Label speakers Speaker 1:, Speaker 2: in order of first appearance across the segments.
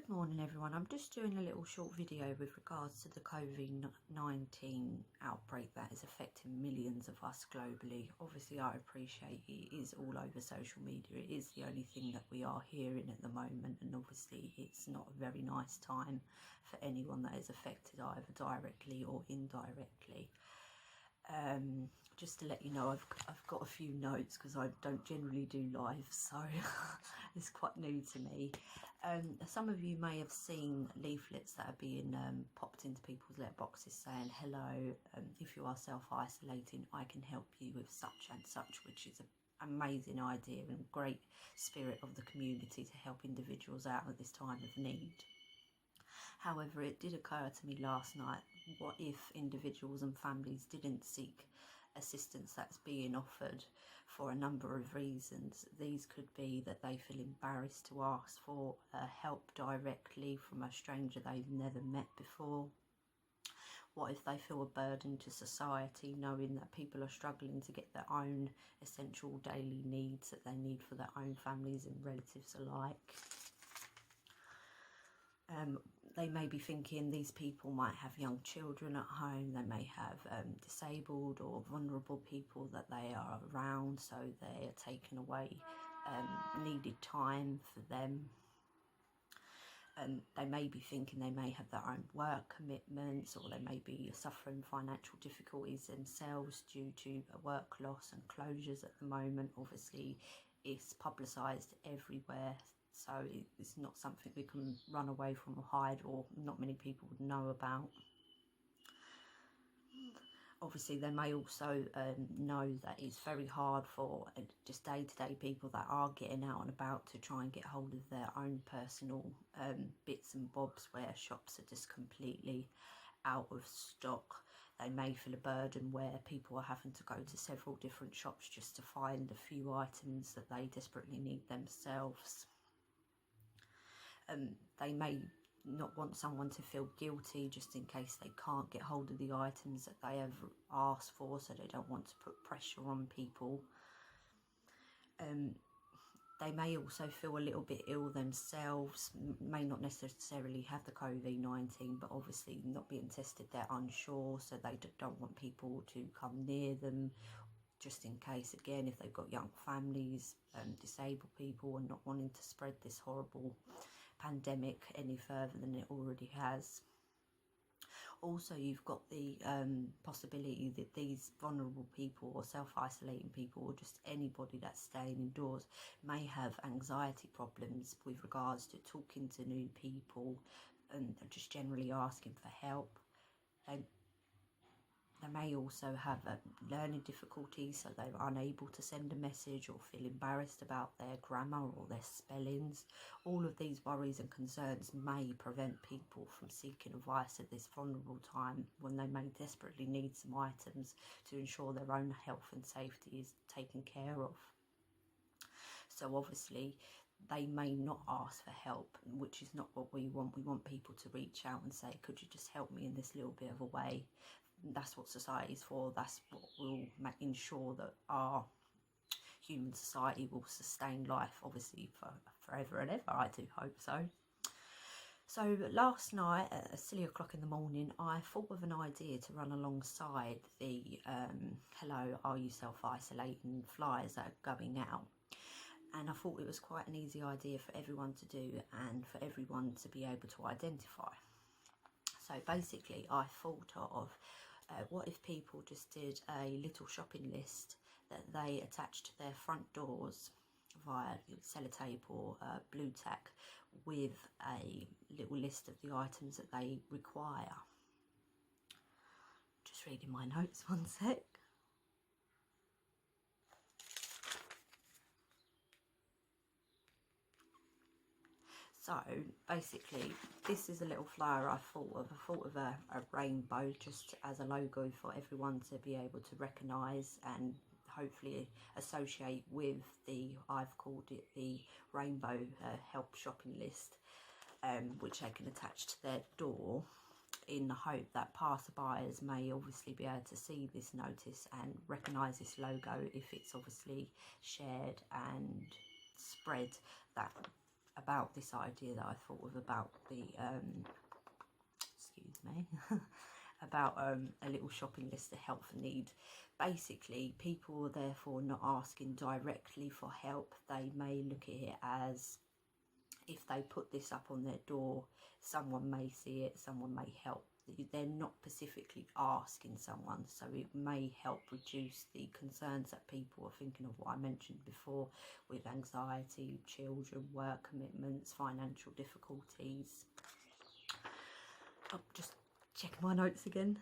Speaker 1: Good morning everyone. I'm just doing a little short video with regards to the COVID-19 outbreak that is affecting millions of us globally. Obviously I appreciate it is all over social media. It is the only thing that we are hearing at the moment, and obviously it's not a very nice time for anyone that is affected either directly or indirectly. Just to let you know, I've got a few notes because I don't generally do live, so it's quite new to me. Some of you may have seen leaflets that are being popped into people's letterboxes saying, hello, if you are self-isolating, I can help you with such and such, which is an amazing idea and great spirit of the community to help individuals out at this time of need. However, it did occur to me last night, what if individuals and families didn't seek assistance that's being offered for a number of reasons? These could be that they feel embarrassed to ask for help directly from a stranger they've never met before. What if they feel a burden to society, knowing that people are struggling to get their own essential daily needs that they need for their own families and relatives alike? They may be thinking these people might have young children at home, they may have disabled or vulnerable people that they are around, so they are taking away needed time for them. They may be thinking they may have their own work commitments, or they may be suffering financial difficulties themselves due to a work loss and closures at the moment. Obviously it's publicised everywhere, so it's not something we can run away from or hide, or not many people would know about. Obviously they may also know that it's very hard for just day-to-day people that are getting out and about to try and get hold of their own personal bits and bobs, where shops are just completely out of stock. They may feel a burden where people are having to go to several different shops just to find a few items that they desperately need themselves. They may not want someone to feel guilty just in case they can't get hold of the items that they have asked for, so they don't want to put pressure on people. They may also feel a little bit ill themselves, may not necessarily have the COVID-19, but obviously not being tested, they're unsure, so they don't want people to come near them, just in case, again, if they've got young families, disabled people, and not wanting to spread this horrible pandemic any further than it already has. Also, you've got the possibility that these vulnerable people or self-isolating people, or just anybody that's staying indoors, may have anxiety problems with regards to talking to new people and just generally asking for help. They may also have learning difficulties, so they're unable to send a message or feel embarrassed about their grammar or their spellings. All of these worries and concerns may prevent people from seeking advice at this vulnerable time, when they may desperately need some items to ensure their own health and safety is taken care of. So obviously they may not ask for help, which is not what we want. We want people to reach out and say, could you just help me in this little bit of a way? That's what society is for. That's what will ensure that our human society will sustain life, obviously for forever and ever. I do hope so. So last night at silly o'clock in the morning, I thought of an idea to run alongside the hello, are you self-isolating flyers that are going out. And I thought it was quite an easy idea for everyone to do and for everyone to be able to identify. So basically I thought of what if people just did a little shopping list that they attached to their front doors via sellotape or blue tack, with a little list of the items that they require. Just reading my notes, one sec. So basically this is a little flyer I thought of. I thought of a rainbow just as a logo for everyone to be able to recognise and hopefully associate with the, I've called it the rainbow help shopping list, which they can attach to their door, in the hope that passerbyers may obviously be able to see this notice and recognise this logo if it's obviously shared and spread, that about this idea that I thought of about the excuse me, about a little shopping list of help for need. Basically, people are therefore not asking directly for help. They may look at it as, if they put this up on their door, someone may see it, someone may help. They're not specifically asking someone, so it may help reduce the concerns that people are thinking of, what I mentioned before, with anxiety, children, work commitments, financial difficulties. I'm just checking my notes again.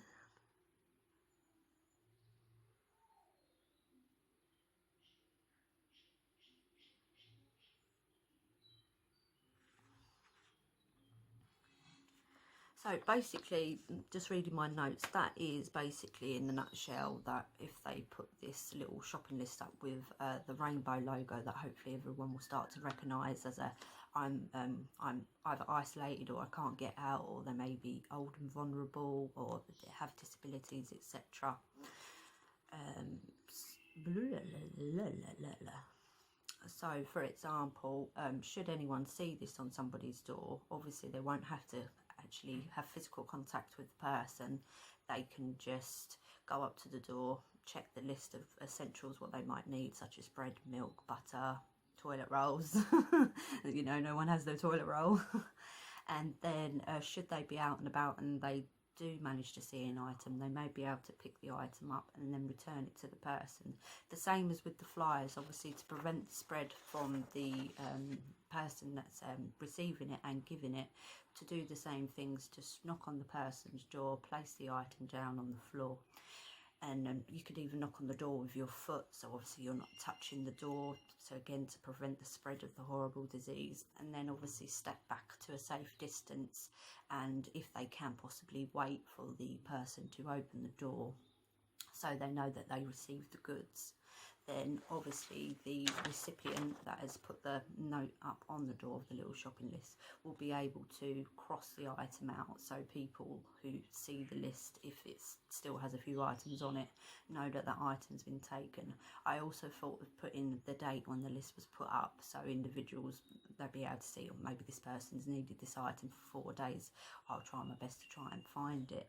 Speaker 1: So basically, just reading my notes, that is basically in a nutshell that if they put this little shopping list up with the rainbow logo, that hopefully everyone will start to recognise as a, I'm either isolated, or I can't get out, or they may be old and vulnerable, or they have disabilities, etc. So, for example, should anyone see this on somebody's door, obviously they won't have to actually have physical contact with the person. They can just go up to the door, check the list of essentials, what they might need, such as bread, milk, butter, toilet rolls. You know, no one has their toilet roll. And then should they be out and about and they do manage to see an item, they may be able to pick the item up and then return it to the person. The same as with the flyers, obviously, to prevent the spread from the person that's receiving it and giving it, to do the same things, just knock on the person's door, place the item down on the floor, and you could even knock on the door with your foot, so obviously you're not touching the door, so again to prevent the spread of the horrible disease. And then obviously step back to a safe distance, and if they can, possibly wait for the person to open the door so they know that they received the goods. Then obviously the recipient that has put the note up on the door of the little shopping list will be able to cross the item out, so people who see the list, if it still has a few items on it, know that that item's been taken. I also thought of putting the date when the list was put up, so individuals, they'll be able to see, or maybe this person's needed this item for 4 days, I'll try my best to try and find it.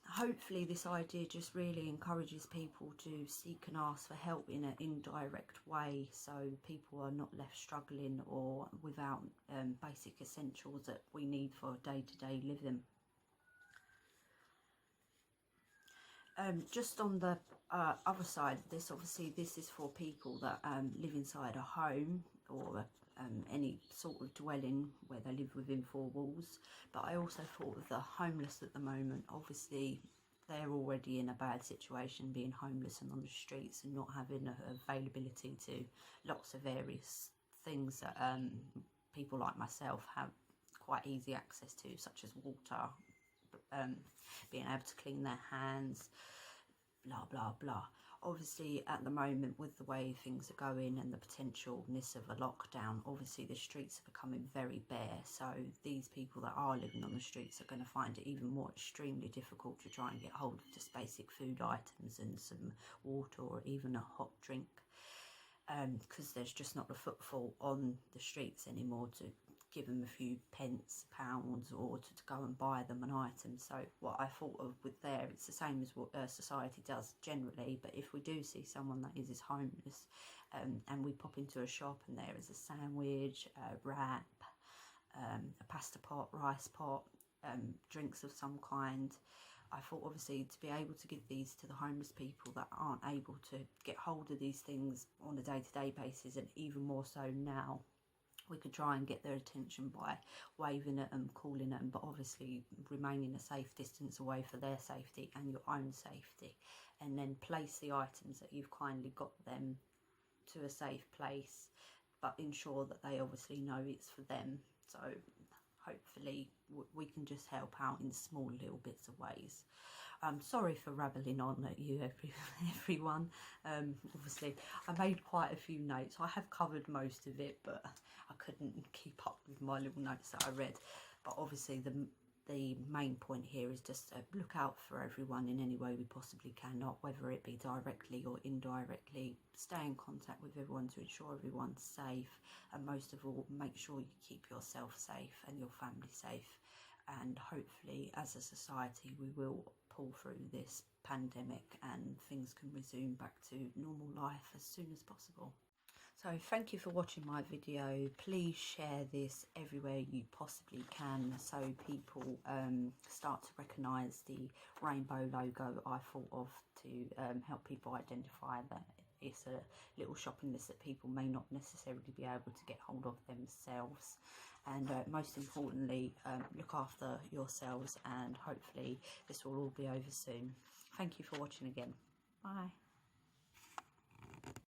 Speaker 1: Hopefully this idea just really encourages people to seek and ask for help in an indirect way, so people are not left struggling or without basic essentials that we need for day-to-day living. Just on the other side of this, obviously this is for people that live inside a home or any sort of dwelling where they live within 4 walls. But I also thought of the homeless at the moment. Obviously they're already in a bad situation, being homeless and on the streets and not having availability to lots of various things that people like myself have quite easy access to, such as water, being able to clean their hands, blah blah blah. Obviously at the moment, with the way things are going and the potentialness of a lockdown, obviously the streets are becoming very bare, so these people that are living on the streets are going to find it even more extremely difficult to try and get hold of just basic food items and some water or even a hot drink, because there's just not the footfall on the streets anymore to give them a few pence, pounds, or to go and buy them an item. So what I thought of with there, it's the same as what society does generally, but if we do see someone that is homeless, and we pop into a shop and there is a sandwich, a wrap, a pasta pot, rice pot, drinks of some kind, I thought obviously to be able to give these to the homeless people that aren't able to get hold of these things on a day-to-day basis, and even more so now, we could try and get their attention by waving at them, calling at them, but obviously remaining a safe distance away for their safety and your own safety. And then place the items that you've kindly got them to a safe place, but ensure that they obviously know it's for them. So hopefully we can just help out in small little bits of ways. Sorry for rabbling on at you, everyone. Obviously I made quite a few notes. I have covered most of it, but I couldn't keep up with my little notes that I read. But obviously the the main point here is just to look out for everyone in any way we possibly can, not whether it be directly or indirectly. Stay in contact with everyone to ensure everyone's safe, and most of all, make sure you keep yourself safe and your family safe. And hopefully, as a society, we will pull through this pandemic and things can resume back to normal life as soon as possible. So thank you for watching my video. Please share this everywhere you possibly can so people start to recognise the rainbow logo I thought of to help people identify that it's a little shopping list that people may not necessarily be able to get hold of themselves. And most importantly, look after yourselves, and hopefully this will all be over soon. Thank you for watching again. Bye.